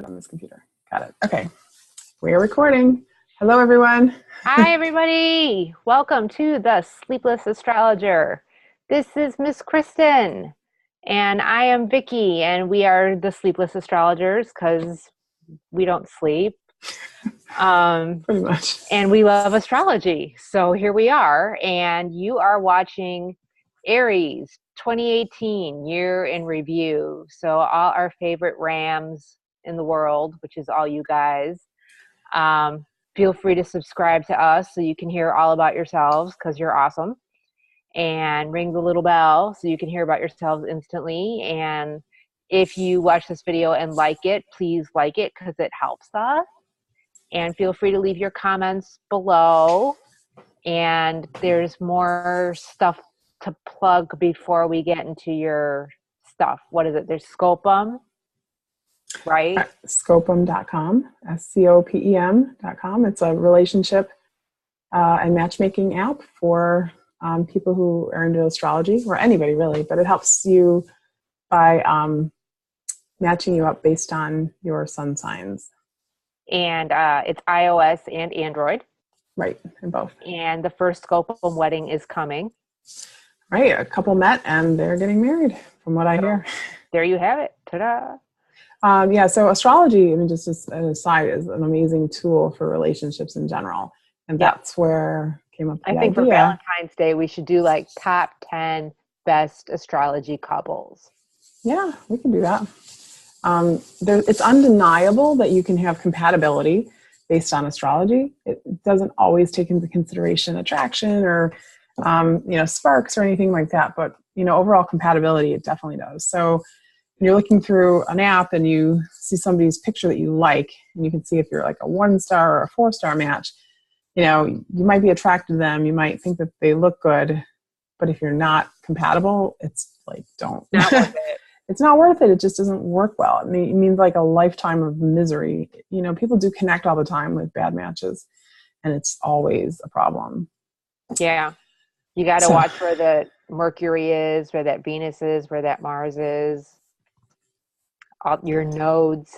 on this computer. Got it. Okay. We are recording. Hello, everyone. Hi, everybody. Welcome to the Sleepless Astrologer. This is Miss Kristin, and I am Vickie, and we are the Sleepless Astrologers because we don't sleep. Pretty much. And we love astrology. So here we are, and you are watching Aries 2018 year in review. So all our favorite Rams in the world, which is all you guys. Feel free to subscribe to us so you can hear all about yourselves because you're awesome. And ring the little bell so you can hear about yourselves instantly. And if you watch this video and like it, please like it because it helps us. And feel free to leave your comments below. And there's more stuff to plug before we get into your stuff. What is it? There's Scopum, right? Scopum.com, SCOPEM.com. It's a relationship and matchmaking app for people who are into astrology, or anybody really, but it helps you by matching you up based on your sun signs. And it's iOS and Android. Right, and both. And the first Scopum wedding is coming. Right, a couple met and they're getting married, from what I hear. There you have it. Ta-da! Yeah, so astrology, I mean, just as an aside, is an amazing tool for relationships in general. And that's where came up the idea. I think for Valentine's Day, we should do like top 10 best astrology couples. Yeah, we can do that. It's undeniable that you can have compatibility based on astrology. It doesn't always take into consideration attraction or, sparks or anything like that. But, overall compatibility, it definitely does. So when you're looking through an app and you see somebody's picture that you like, and you can see if you're like a 1-star or a 4-star match, you might be attracted to them. You might think that they look good, but if you're not compatible, it's like, don't. Not worth it. It's not worth it. It just doesn't work well. It means like a lifetime of misery. People do connect all the time with bad matches, and it's always a problem. Yeah. You got to watch where the Mercury is, where that Venus is, where that Mars is. All your nodes.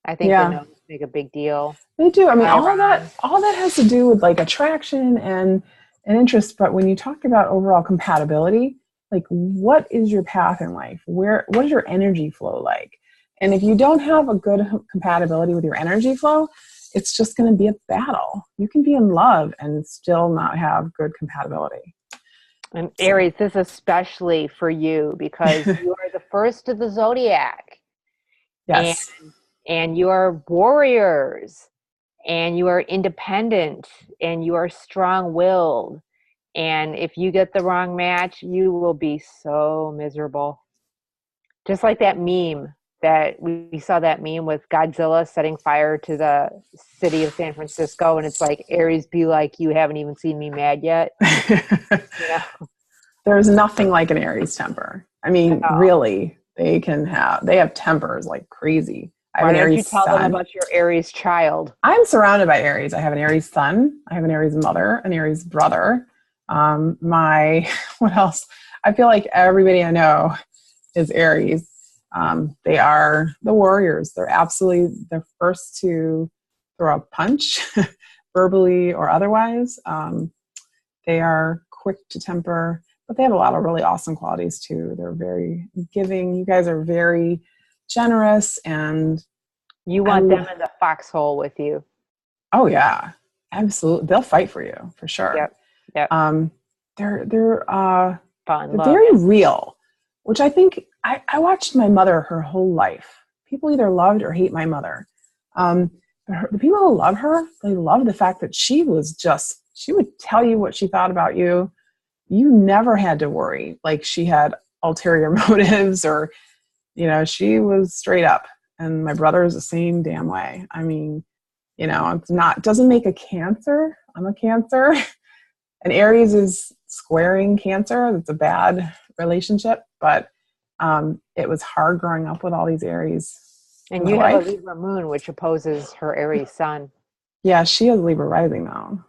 I think the nodes make a big deal. They do. I mean, all that has to do with like attraction and interest. But when you talk about overall compatibility, like, what is your path in life? What is your energy flow like? And if you don't have a good compatibility with your energy flow, it's just going to be a battle. You can be in love and still not have good compatibility. And Aries, this is especially for you because you are the first of the zodiac. Yes. And you are warriors, and you are independent, and you are strong-willed. And if you get the wrong match, you will be so miserable. Just like that meme that we saw, that meme with Godzilla setting fire to the city of San Francisco. And it's like, Aries, be like, you haven't even seen me mad yet. There's nothing like an Aries temper. I mean, really, they have tempers like crazy. Why don't you tell them about your Aries child? I'm surrounded by Aries. I have an Aries son. I have an Aries mother, an Aries brother. What else? I feel like everybody I know is Aries. They are the warriors. They're absolutely the first to throw a punch, verbally or otherwise. They are quick to temper, but they have a lot of really awesome qualities too. They're very giving. You guys are very generous, and you want them in the foxhole with you. Oh yeah, absolutely. They'll fight for you for sure. Yep. They're fun, very real, which I think I watched my mother her whole life. People either loved or hate my mother. The people who love her, they love the fact that she would tell you what she thought about you. You never had to worry like she had ulterior motives or, she was straight up. And my brother is the same damn way. I mean, doesn't make a Cancer. I'm a Cancer. And Aries is squaring Cancer. It's a bad relationship, but it was hard growing up with all these Aries. And you have a Libra moon, which opposes her Aries sun. Yeah, she has Libra rising though.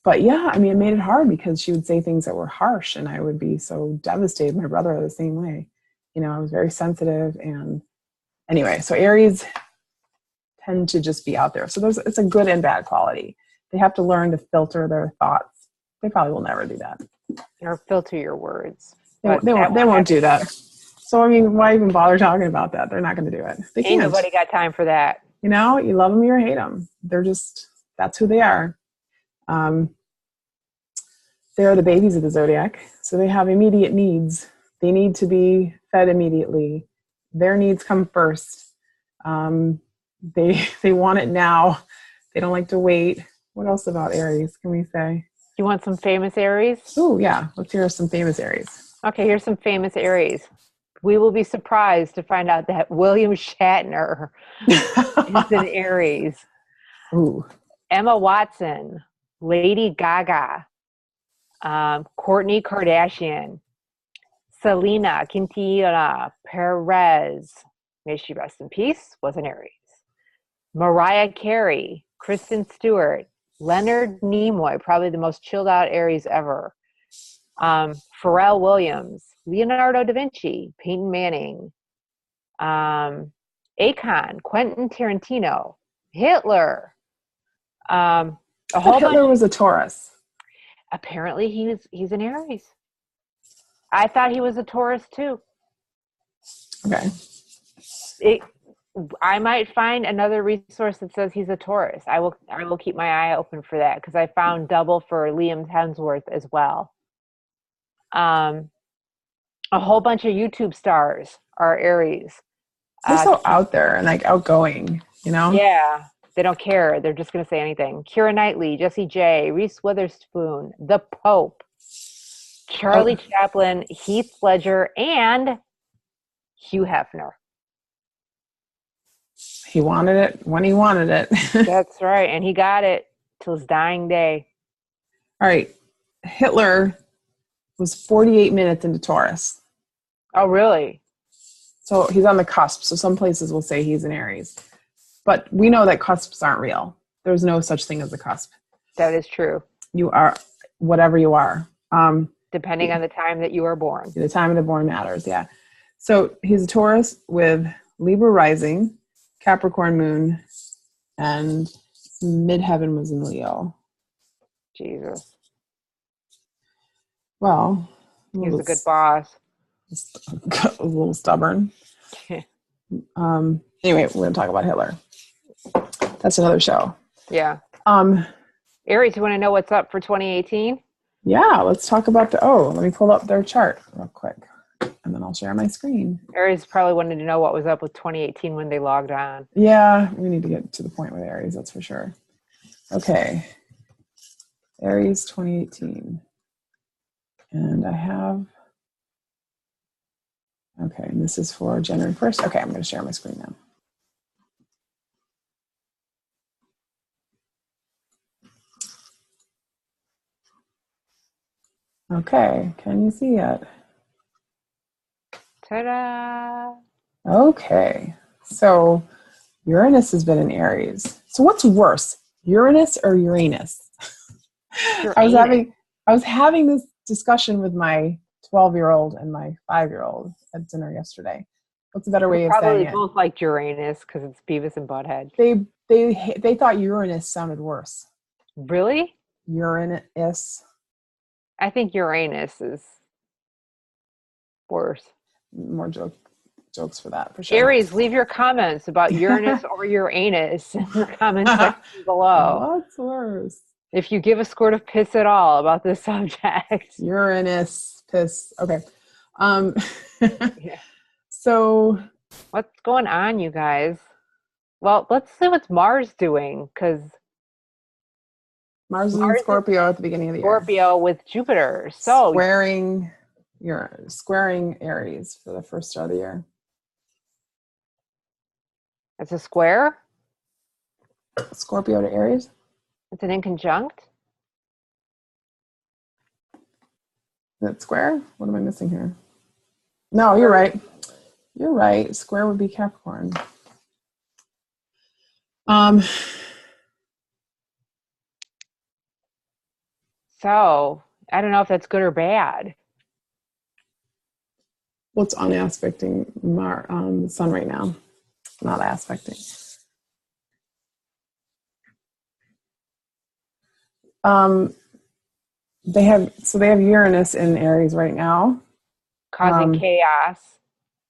But yeah, I mean, it made it hard because she would say things that were harsh and I would be so devastated. My brother the same way. I was very sensitive and Anyway, so Aries tend to just be out there. So it's a good and bad quality. They have to learn to filter their thoughts. They probably will never do that. Or filter your words. They won't do that. So, I mean, why even bother talking about that? They're not going to do it. They can't. Ain't nobody got time for that. You know, you love them or hate them. That's who they are. They're the babies of the zodiac. So they have immediate needs. They need to be fed immediately. Their needs come first. They want it now. They don't like to wait. What else about Aries can we say? You want some famous Aries? Oh, yeah. Let's hear some famous Aries. Okay, here's some famous Aries. We will be surprised to find out that William Shatner is an Aries. Ooh. Emma Watson, Lady Gaga, Kourtney Kardashian, Selena Quintanilla Perez, may she rest in peace, was an Aries. Mariah Carey, Kristen Stewart, Leonard Nimoy, probably the most chilled out Aries ever. Pharrell Williams, Leonardo da Vinci, Peyton Manning, Akon, Quentin Tarantino, Hitler. Hitler was a Taurus. Apparently he's an Aries. I thought he was a Taurus too. Okay. I might find another resource that says he's a Taurus. I will keep my eye open for that because I found double for Liam Hemsworth as well. A whole bunch of YouTube stars are Aries. They're so out there and like outgoing, you know? Yeah, they don't care. They're just going to say anything. Keira Knightley, Jessie J, Reese Witherspoon, The Pope, Charlie Chaplin, Heath Ledger, and Hugh Hefner. He wanted it when he wanted it. That's right. And he got it till his dying day. All right. Hitler was 48 minutes into Taurus. Oh, really? So he's on the cusp. So some places will say he's an Aries. But we know that cusps aren't real. There's no such thing as a cusp. That is true. You are whatever you are. Depending on the time that you are born. The time of the born matters, yeah. So he's a Taurus with Libra rising, Capricorn moon, and midheaven was in Leo. Jesus. Well, he's a good boss. A little stubborn. Anyway, we're going to talk about Hitler. That's another show. Yeah. Aries, you want to know what's up for 2018? Yeah, let's talk about let me pull up their chart real quick, and then I'll share my screen. Aries probably wanted to know what was up with 2018 when they logged on. Yeah, we need to get to the point with Aries, that's for sure. Okay. Aries 2018. And I have... Okay, and this is for January 1st. Okay, I'm going to share my screen now. Okay, can you see it? Ta-da! Okay, so Uranus has been in Aries. So what's worse, Uranus or Uranus? I was having this discussion with my 12-year-old and my 5-year-old at dinner yesterday. What's a better way of saying it? Probably both like Uranus because it's Beavis and Butthead. They thought Uranus sounded worse. Really? Uranus. I think Uranus is worse. More jokes for that, for sure. Aries, leave your comments about Uranus or Uranus in the comment section below. What's worse? If you give a squirt of piss at all about this subject. Uranus, piss. Okay. Yeah. So what's going on, you guys? Well, let's see what's Mars doing, because Mars is in Scorpio at the beginning of the year. Scorpio with Jupiter. So squaring Aries for the first start of the year. It's a square? Scorpio to Aries? It's an inconjunct? Is it square? What am I missing here? No, you're right. You're right. Square would be Capricorn. So, I don't know if that's good or bad. What's on aspecting the sun right now? not aspecting. They have Uranus in Aries right now, causing chaos.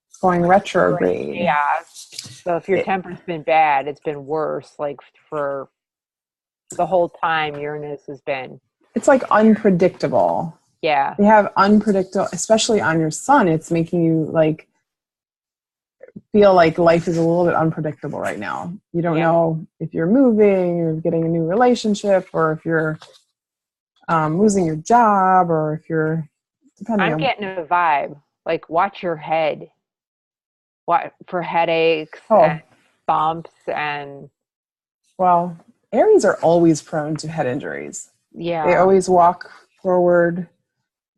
It's going retrograde. Chaos. So if your temper's been bad, it's been worse. Like for the whole time Uranus has been. It's like unpredictable. Yeah. They have unpredictable, especially on your sun. It's making you like feel like life is a little bit unpredictable right now. You don't know if you're moving, you're getting a new relationship, or if you're losing your job, or if you're I'm getting a vibe. Like watch your head. What for headaches and bumps and. Well, Aries are always prone to head injuries. Yeah. They always walk forward.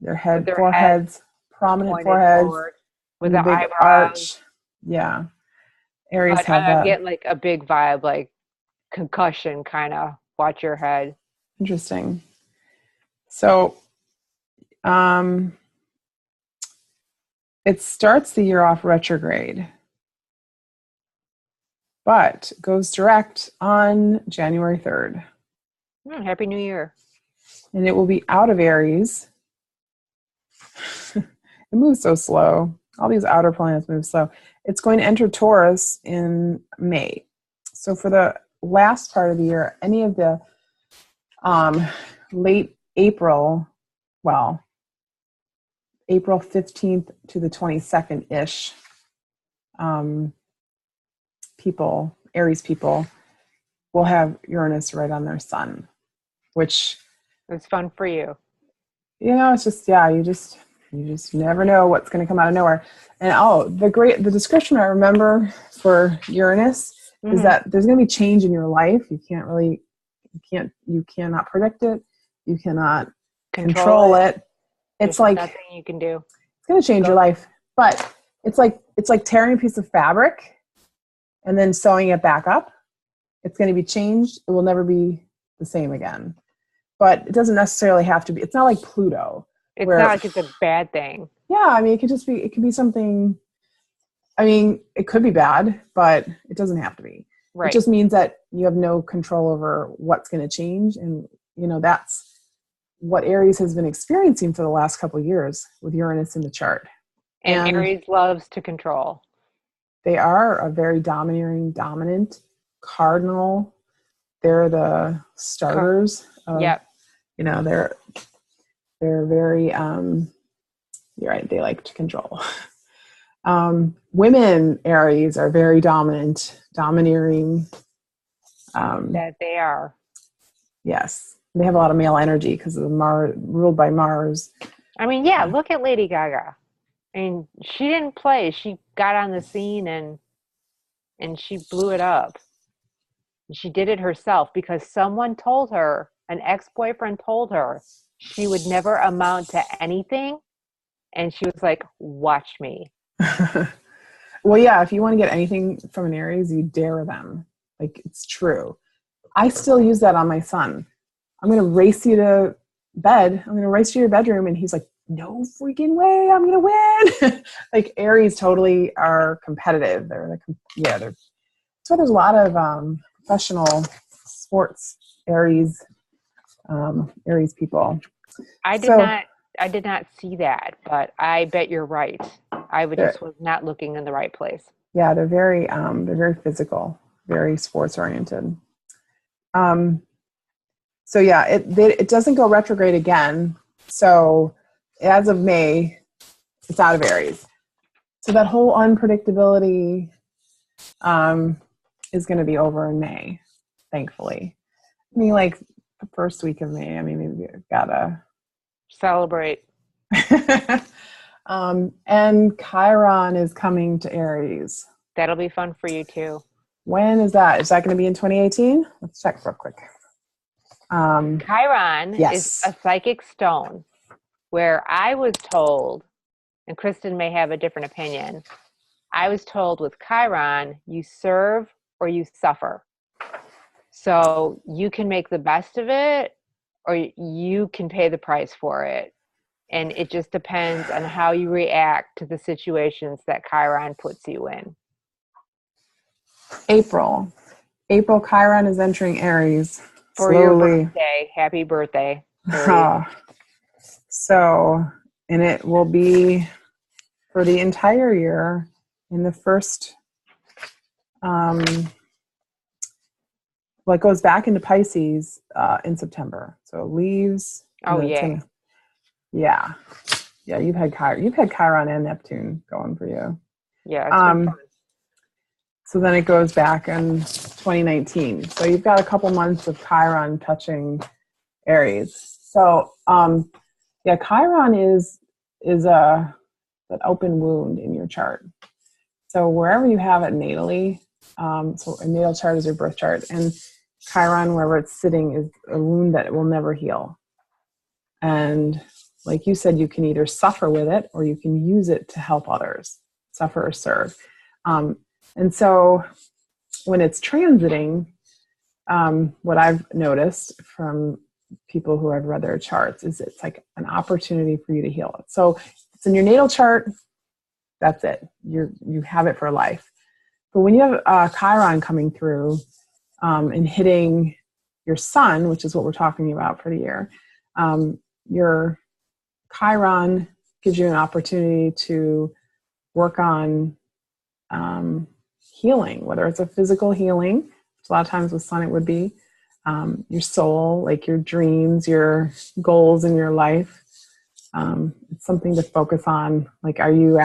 Their foreheads, prominent foreheads, forward, with the big eyebrows. arch. Yeah. Aries have that. I'm getting like a big vibe, like concussion kind of. Watch your head. Interesting. So, it starts the year off retrograde, but goes direct on January 3rd. Happy New Year. And it will be out of Aries. It moves so slow. All these outer planets move slow. It's going to enter Taurus in May. So for the last part of the year, any of the late April, well, April 15th to the 22nd-ish people, Aries people, will have Uranus right on their sun, which... It's fun for you. It's just, you just never know what's going to come out of nowhere. And the description I remember for Uranus is that there's going to be change in your life. You cannot predict it. You cannot control it. It's like nothing you can do. It's going to change your life, but it's like tearing a piece of fabric and then sewing it back up. It's going to be changed. It will never be the same again. But it doesn't necessarily have to be. It's not like Pluto. It's not like it's a bad thing. Yeah, I mean, it could be something. I mean, it could be bad, but it doesn't have to be. Right. It just means that you have no control over what's going to change. And, that's what Aries has been experiencing for the last couple of years with Uranus in the chart. And Aries loves to control. They are a very dominant cardinal. They're the starters of, they're very, you're right, they like to control. Women Aries are very domineering. That they are. Yes. They have a lot of male energy because of ruled by Mars. I mean, look at Lady Gaga. I mean, she didn't play. She got on the scene and she blew it up. She did it herself because someone told her, an ex-boyfriend told her she would never amount to anything. And she was like, watch me. Well, yeah, if you want to get anything from an Aries, you dare them. Like, it's true. I still use that on my son. I'm going to race you to bed. I'm going to race you to your bedroom. And he's like, no freaking way. I'm going to win. Like, Aries totally are competitive. That's why there's a lot of professional sports Aries people. I did not see that, but I bet you're right. I just was not looking in the right place. Yeah, they're very physical, very sports oriented. So yeah, it doesn't go retrograde again. So as of May, it's out of Aries. So that whole unpredictability is going to be over in May, thankfully. I mean, like the first week of May. I mean, maybe we've gotta celebrate. And Chiron is coming to Aries. That'll be fun for you too. When is that? Is that going to be in 2018? Let's check real quick. Chiron is a psychic stone where I was told, and Kristin may have a different opinion, I was told with Chiron, you serve or you suffer. So you can make the best of it or you can pay the price for it. And it just depends on how you react to the situations that Chiron puts you in. April. April, Chiron is entering Aries. For your Slowly. birthday. Happy birthday, Aries. So, and it will be for the entire year in the first, well, it goes back into Pisces in September. So it leaves. Oh, yeah. Yeah. Yeah, you've had Chiron and Neptune going for you. Yeah, it's been fun. So then it goes back in 2019. So you've got a couple months of Chiron touching Aries. So yeah, Chiron is an open wound in your chart. So wherever you have it natally, so a natal chart is your birth chart, and Chiron, wherever it's sitting, is a wound that will never heal. And like you said, you can either suffer with it or you can use it to help others, suffer or serve. And so when it's transiting, what I've noticed from people who I've read their charts is it's like an opportunity for you to heal it. So it's in your natal chart, that's it. You have it for life. But when you have Chiron coming through and hitting your sun, which is what we're talking about for the year, your Chiron gives you an opportunity to work on healing, whether it's a physical healing, which a lot of times with sun it would be, your soul, like your dreams, your goals in your life. It's something to focus on. Like, are you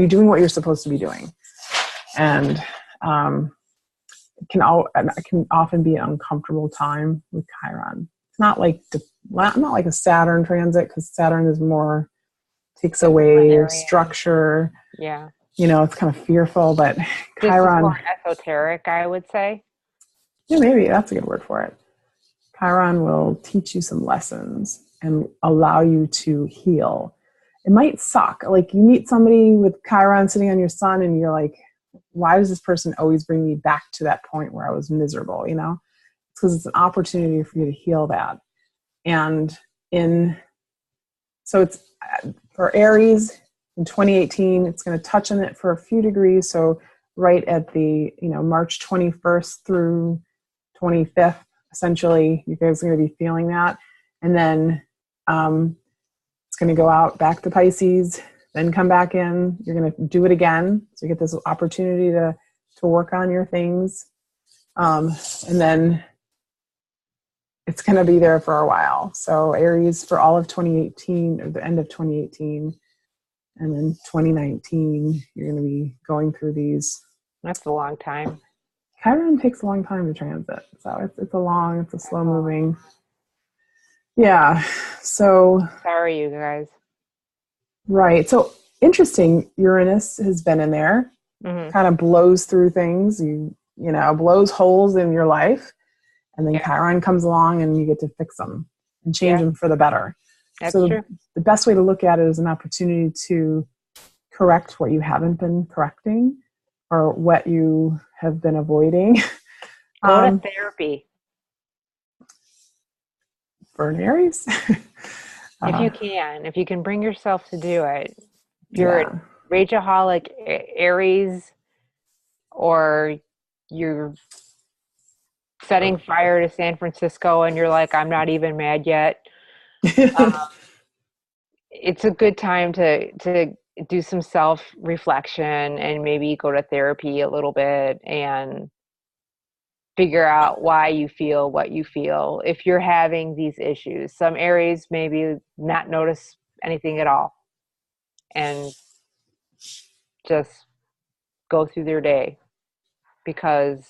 doing what you're supposed to be doing? And it can often be an uncomfortable time with Chiron. It's not like a Saturn transit, because Saturn is more takes away structure. Yeah. It's kind of fearful, but Chiron is more esoteric, I would say. Yeah, maybe that's a good word for it. Chiron will teach you some lessons and allow you to heal. It might suck. Like, you meet somebody with Chiron sitting on your sun and you're like, why does this person always bring me back to that point where I was miserable? It's because it's an opportunity for you to heal that. And so it's for Aries in 2018, it's going to touch on it for a few degrees. So right at the, March 21st through 25th, essentially, you guys are going to be feeling that. And then it's going to go out back to Pisces, then come back in. You're going to do it again. So you get this opportunity to work on your things. And then it's going to be there for a while. So Aries for all of 2018, or the end of 2018, and then 2019, you're going to be going through these. That's a long time. Chiron takes a long time to transit. So it's a slow moving. Yeah. So. Sorry, you guys. Right. So interesting. Uranus has been in there, kind of blows through things, blows holes in your life. And then Chiron comes along and you get to fix them and change them for the better. That's so true. The best way to look at it is an opportunity to correct what you haven't been correcting or what you have been avoiding. Go to therapy. For an Aries? If you can bring yourself to do it. If you're a rageaholic Aries, or you're setting fire to San Francisco and you're like, I'm not even mad yet. It's a good time to do some self-reflection and maybe go to therapy a little bit and figure out why you feel what you feel. If you're having these issues, some Aries maybe not notice anything at all and just go through their day because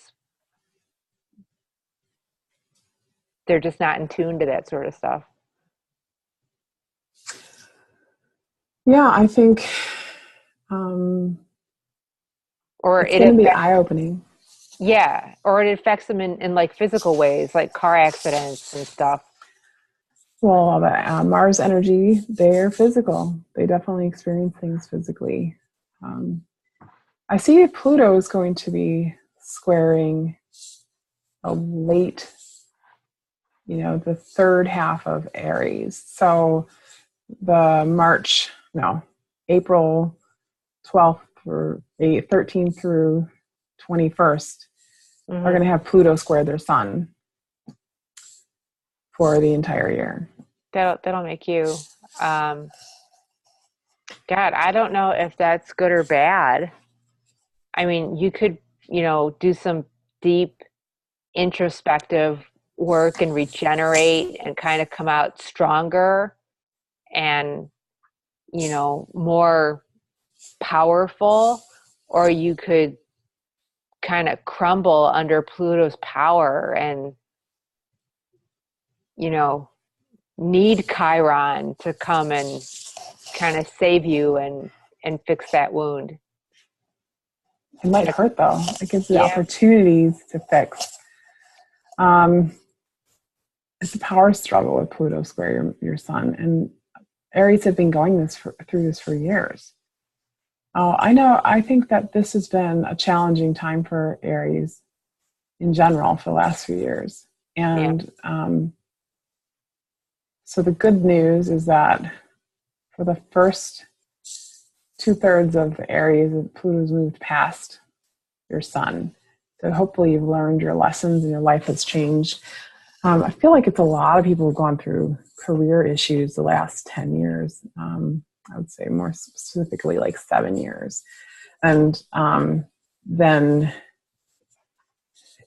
they're just not in tune to that sort of stuff. Yeah, I think or it's going to be eye-opening. Yeah, or it affects them in like physical ways, like car accidents and stuff. Well, the Mars energy, they're physical. They definitely experience things physically. I see Pluto is going to be squaring a late, the third half of Aries. So April 12th or 13th through 21st are going to have Pluto square their sun for the entire year. That'll make you, God, I don't know if that's good or bad. I mean, you could, do some deep introspective work and regenerate and kind of come out stronger and, more powerful, or you could kind of crumble under Pluto's power and, need Chiron to come and kind of save you and fix that wound. It might hurt though. It gives you opportunities to fix. It's a power struggle with Pluto square your sun, and Aries have been going through this for years. I think that this has been a challenging time for Aries in general for the last few years. And so the good news is that for the first 2/3 of Aries, Pluto's moved past your sun. So hopefully you've learned your lessons and your life has changed. I feel like it's a lot of people who've gone through career issues the last 10 years. I would say more specifically like 7 years. And then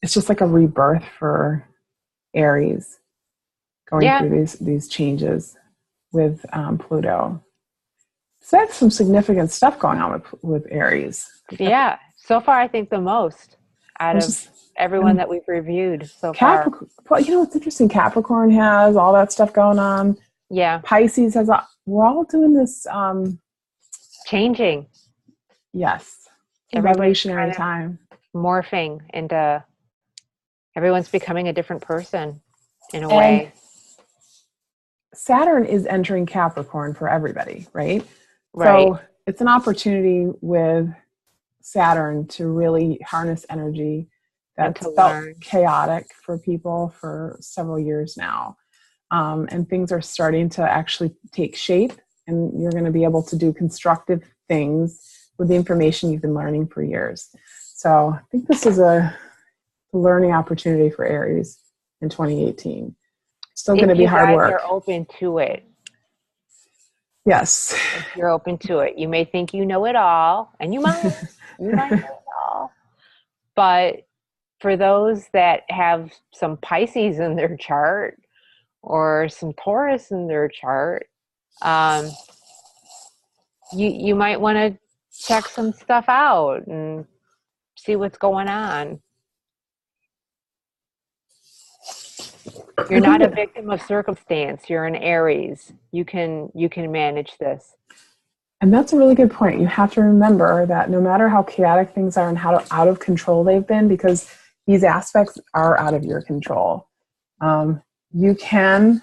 it's just like a rebirth for Aries going through these changes with Pluto. So that's some significant stuff going on with Aries. Yeah. So far, I think the most out of everyone that we've reviewed so far. It's interesting. Capricorn has all that stuff going on. Yeah. Pisces has, we're all doing this. Changing. Yes. Revolutionary time. Morphing into, everyone's becoming a different person in a way. Saturn is entering Capricorn for everybody, right? Right. So it's an opportunity with Saturn to really harness energy that's felt chaotic for people for several years now. And things are starting to actually take shape, and you're going to be able to do constructive things with the information you've been learning for years. So I think this is a learning opportunity for Aries in 2018. Still going to be hard work. If you guys are open to it. Yes. If you're open to it. You may think you know it all, and you might. You might know it all. But for those that have some Pisces in their chart or some Taurus in their chart, you might want to check some stuff out and see what's going on. You're not a victim of circumstance. You're an Aries. You can manage this. And that's a really good point. You have to remember that no matter how chaotic things are and how out of control they've been, because these aspects are out of your control. You can,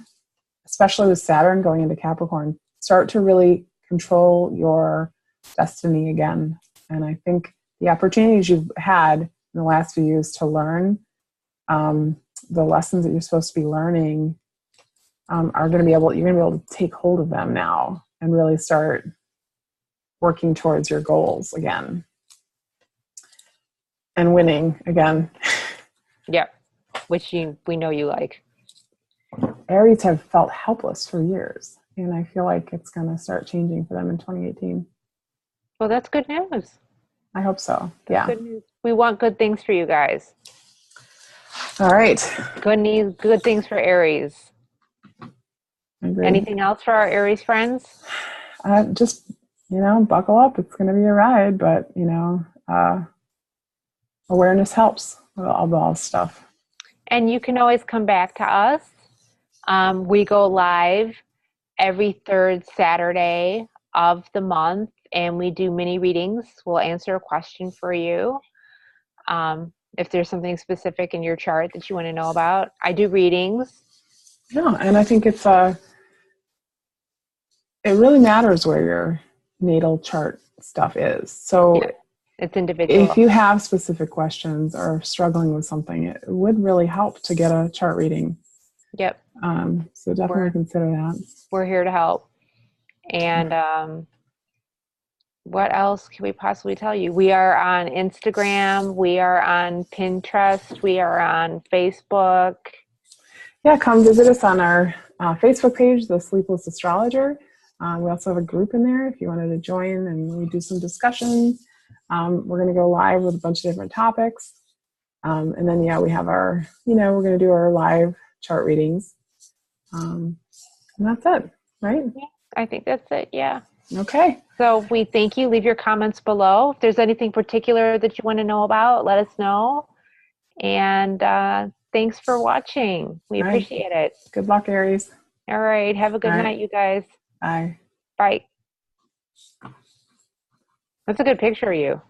especially with Saturn going into Capricorn, start to really control your destiny again. And I think the opportunities you've had in the last few years to learn the lessons that you're supposed to be learning you're going to be able to take hold of them now and really start working towards your goals again and winning again. Yep. Which we know you like. Aries have felt helpless for years, and I feel like it's going to start changing for them in 2018. Well, that's good news. I hope so. That's good news. We want good things for you guys. All right. Good things for Aries. Agreed. Anything else for our Aries friends? Just, buckle up. It's going to be a ride, but, awareness helps with all this stuff. And you can always come back to us. We go live every third Saturday of the month, and we do mini readings. We'll answer a question for you. If there's something specific in your chart that you want to know about. I do readings. Yeah, and I think it really matters where your natal chart stuff is. So it's individual. If you have specific questions or struggling with something, it would really help to get a chart reading. Yep. So definitely consider that. We're here to help. And what else can we possibly tell you? We are on Instagram. We are on Pinterest. We are on Facebook. Yeah, come visit us on our Facebook page, The Sleepless Astrologer. We also have a group in there if you wanted to join, and we do some discussions. We're going to go live with a bunch of different topics. And then, yeah, we have our, we're going to do our live chart readings. And that's it, right? Yeah, I think that's it. Yeah. Okay. So we thank you. Leave your comments below. If there's anything particular that you want to know about, let us know. And thanks for watching. We appreciate it. Good luck, Aries. All right. Have a good night, you guys. Bye. Bye. That's a good picture of you.